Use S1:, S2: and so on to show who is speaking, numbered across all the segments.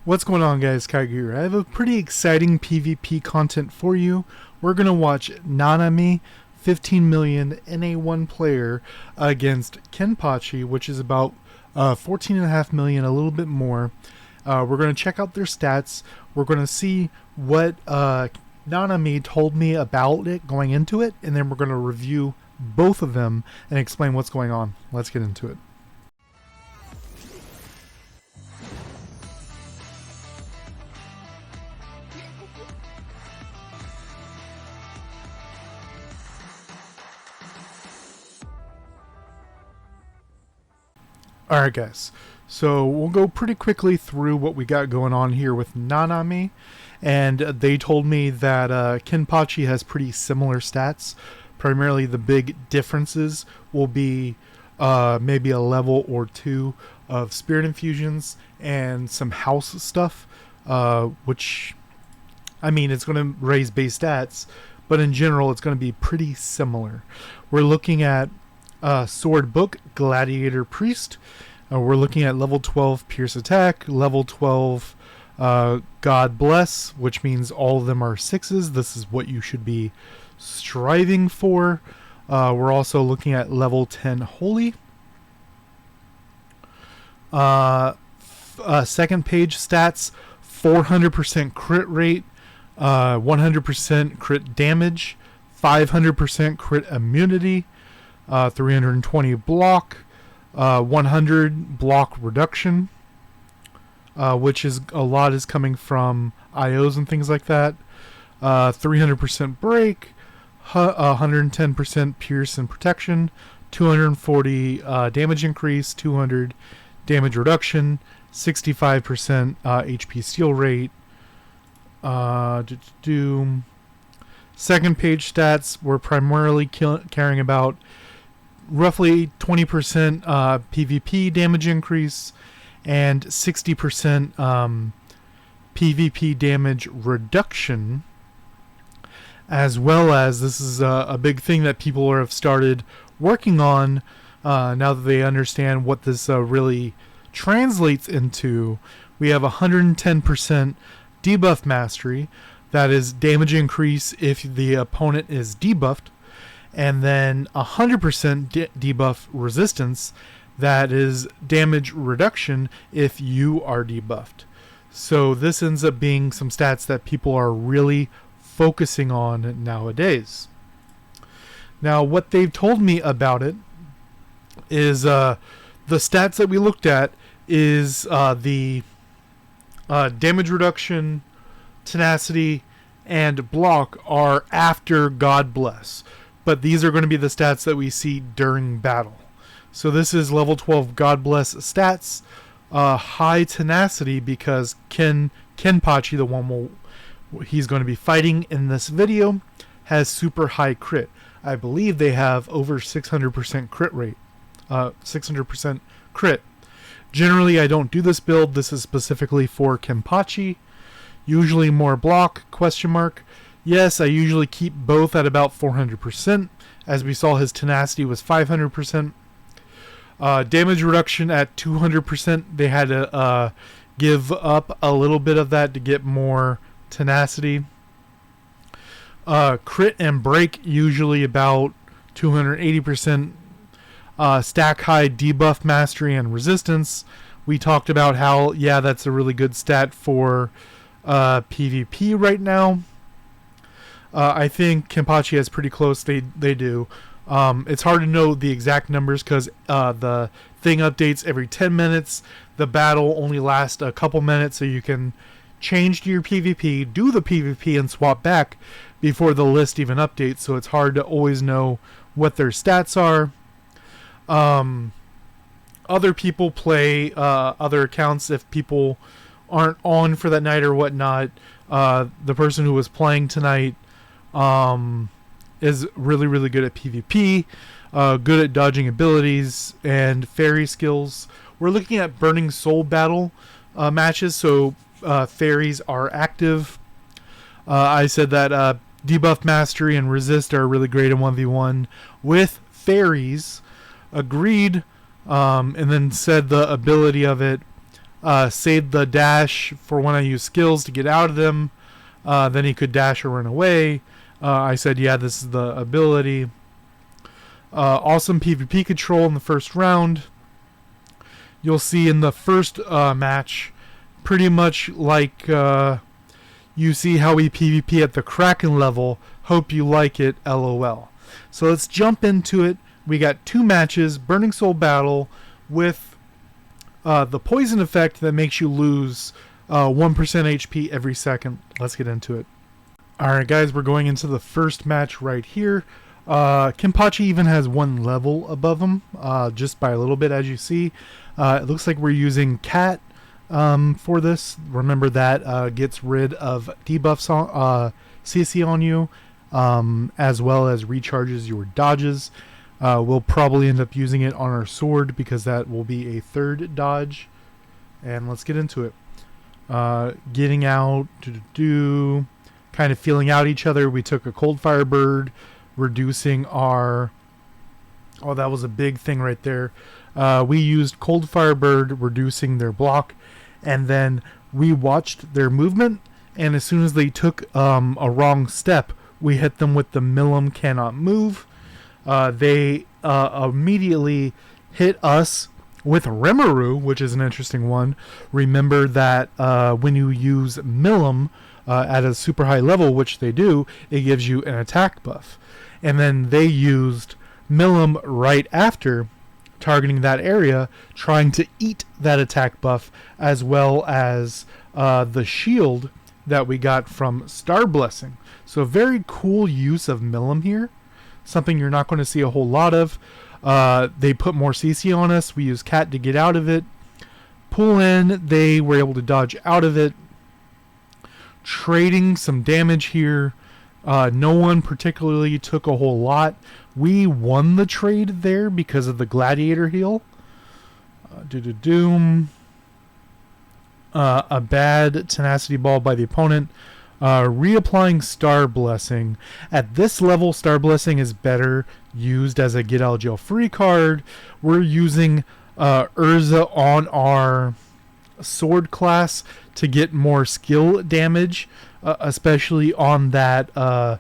S1: What's going on, guys? Kaiger here. I have a pretty exciting PvP content for you. We're going to watch Nanami 15 million NA1 player against Kenpachi, which is about 14.5 million, a little bit more. We're going to check out their stats. We're going to see what Nanami told me about it going into it, and then we're going to review both of them and explain what's going on. Let's get into it. Alright guys, so we'll go pretty quickly through what we got going on here with Nanami, and they told me that Kenpachi has pretty similar stats. Primarily the big differences will be maybe a level or two of spirit infusions and some house stuff, which, I mean, it's going to raise base stats, but in general it's going to be pretty similar. We're looking at Sword Book, Gladiator Priest. We're looking at level 12 Pierce Attack, level 12 God Bless, which means all of them are 6s. This is what you should be striving for. We're also looking at level 10 Holy. Second page stats, 400% crit rate, 100% crit damage, 500% crit immunity, 320 block, 100 block reduction, which is a lot is coming from IOs and things like that, 300% break, 110% pierce and protection, 240 damage increase, 200 damage reduction, 65% HP steal rate. Second page stats, we're primarily caring about roughly 20% PvP damage increase and 60% PvP damage reduction, as well as, this is a big thing that people have started working on now that they understand what this really translates into. We have 110% debuff mastery, that is damage increase if the opponent is debuffed, and then 100% debuff resistance, that is damage reduction if you are debuffed. So this ends up being some stats that people are really focusing on nowadays. Now, what they've told me about it is the stats that we looked at is the damage reduction, tenacity, and block are after God Bless. But these are going to be the stats that we see during battle. So this is level 12 God Bless stats. High tenacity because Kenpachi, the one he's going to be fighting in this video, has super high crit. I believe they have over 600% crit rate. 600% crit. Generally, I don't do this build. This is specifically for Kenpachi. Usually more block, question mark. Yes, I usually keep both at about 400%. As we saw, his tenacity was 500%. Damage reduction at 200%. They had to give up a little bit of that to get more tenacity. Crit and break, usually about 280%. Stack high debuff mastery and resistance. We talked about how, yeah, that's a really good stat for PvP right now. I think Kenpachi has pretty close. They do. It's hard to know the exact numbers because the thing updates every 10 minutes. The battle only lasts a couple minutes, so you can change to your PvP, do the PvP, and swap back before the list even updates. So it's hard to always know what their stats are. Other people play other accounts if people aren't on for that night or whatnot. The person who was playing tonight is really, really good at PvP, good at dodging abilities and fairy skills. We're looking at Burning Soul battle matches, so fairies are active. I said that debuff mastery and resist are really great in 1v1 with fairies. Agreed, and then said the ability of it saved the dash for when I use skills to get out of them. Then he could dash or run away. I said, yeah, this is the ability. Awesome PvP control in the first round. You'll see in the first match, pretty much like you see how we PvP at the Kraken level. Hope you like it, LOL. So let's jump into it. We got 2 matches, Burning Soul Battle with the poison effect that makes you lose 1% HP every second. Let's get into it. Alright guys, we're going into the first match right here. Kenpachi even has 1 level above him, just by a little bit, as you see. It looks like we're using Cat for this. Remember that gets rid of debuffs on CC on you, as well as recharges your dodges. We'll probably end up using it on our sword because that will be a 3rd dodge. And let's get into it. Getting out, kind of feeling out each other. We took a Cold Fire Bird, reducing our... Oh, that was a big thing right there. We used Cold Fire Bird, reducing their block, and then we watched their movement, and as soon as they took a wrong step, we hit them with the Milim Cannot Move. They immediately hit us with Rimuru, which is an interesting one. Remember that when you use Milim at a super high level, which they do, it gives you an attack buff. And then they used Milim right after, targeting that area, trying to eat that attack buff, as well as the shield that we got from Star Blessing. So very cool use of Milim here. Something you're not going to see a whole lot of. They put more CC on us. We use Cat to get out of it. Pull in. They were able to dodge out of it. Trading some damage here. No one particularly took a whole lot. We won the trade there because of the Gladiator heal. A bad Tenacity Ball by the opponent. Reapplying Star Blessing. At this level, Star Blessing is better used as a get out of jail free card. We're using Urza on our sword class to get more skill damage, especially on that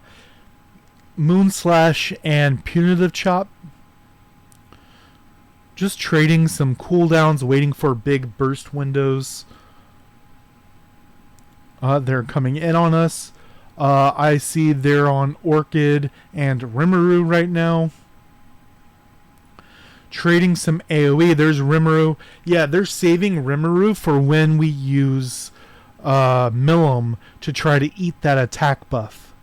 S1: Moon Slash and Punitive Chop. Just trading some cooldowns, waiting for big burst windows. They're coming in on us. I see they're on Orchid and Rimuru right now. Trading some AoE. There's Rimuru. Yeah, they're saving Rimuru for when we use Milim to try to eat that attack buff.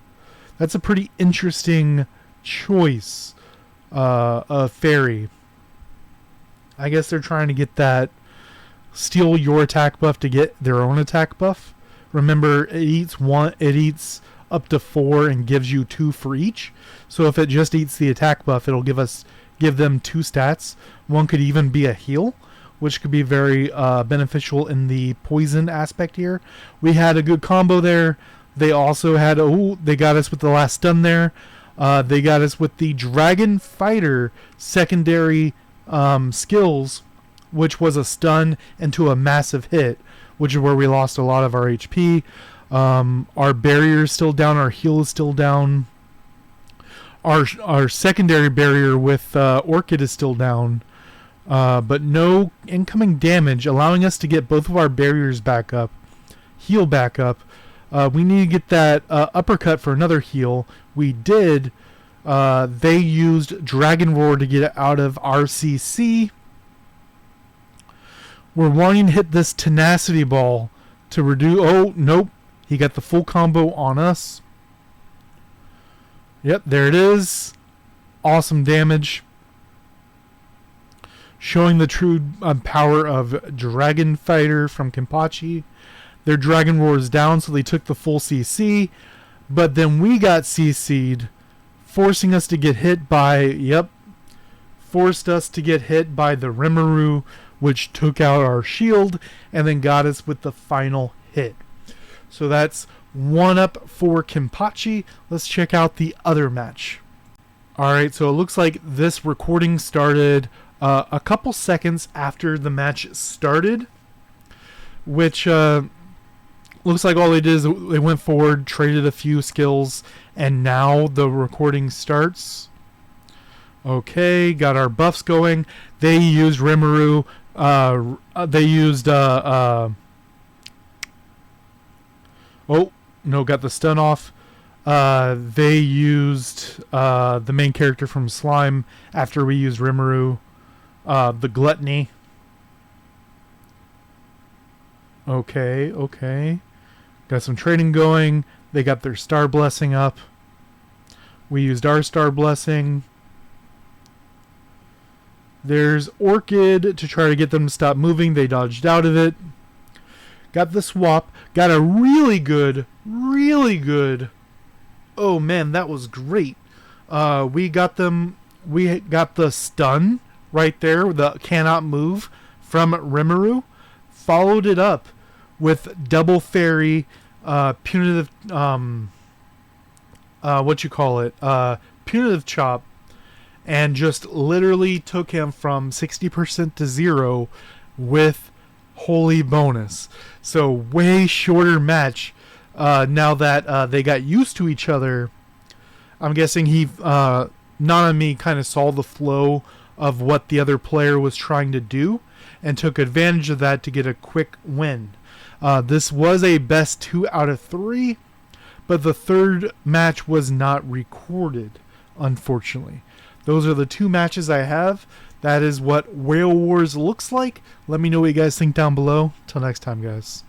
S1: That's a pretty interesting choice. Fairy. I guess they're trying to get that, steal your attack buff to get their own attack buff. Remember, it eats up to 4 and gives you 2 for each. So if it just eats the attack buff, it'll give them 2 stats. One could even be a heal, which could be very beneficial in the poison aspect here. We had a good combo there. They also had they got us with the last stun there. They got us with the Dragon Fighter secondary skills, which was a stun into a massive hit, which is where we lost a lot of our HP. Our barrier is still down. Our heal is still down. Our secondary barrier with Orchid is still down. But no incoming damage, allowing us to get both of our barriers back up. Heal back up. We need to get that uppercut for another heal. We did. They used Dragon Roar to get out of RCC. We're wanting to hit this Tenacity Ball to reduce... Oh, nope. He got the full combo on us. Yep, there it is. Awesome damage. Showing the true power of Dragon Fighter from Kenpachi. Their Dragon Roar is down, so they took the full CC. But then we got CC'd, forcing us to get hit by... Yep. Forced us to get hit by the Rimuru, which took out our shield and then got us with the final hit. So that's 1-up for Kenpachi. Let's check out the other match. Alright, so it looks like this recording started a couple seconds after the match started. which looks like all they did is they went forward, traded a few skills, and now the recording starts. Okay, got our buffs going. They used Rimuru. They used oh no, got the stun off. They used the main character from Slime after we used Rimuru, the Gluttony. Okay. Got some trading going. They got their Star Blessing up. We used our Star Blessing. There's Orchid to try to get them to stop moving. They dodged out of it. Got the swap. Got a really good. Oh man, that was great. We got them. We got the stun right there. The cannot move from Rimuru. Followed it up with double fairy, punitive. Punitive chop. And just literally took him from 60% to 0 with holy bonus. So way shorter match. Now that they got used to each other, I'm guessing Nanami kind of saw the flow of what the other player was trying to do and took advantage of that to get a quick win. This was a best 2 out of 3, but the third match was not recorded, unfortunately. Those are the 2 matches I have. That is what Whale Wars looks like. Let me know what you guys think down below. Till next time, guys.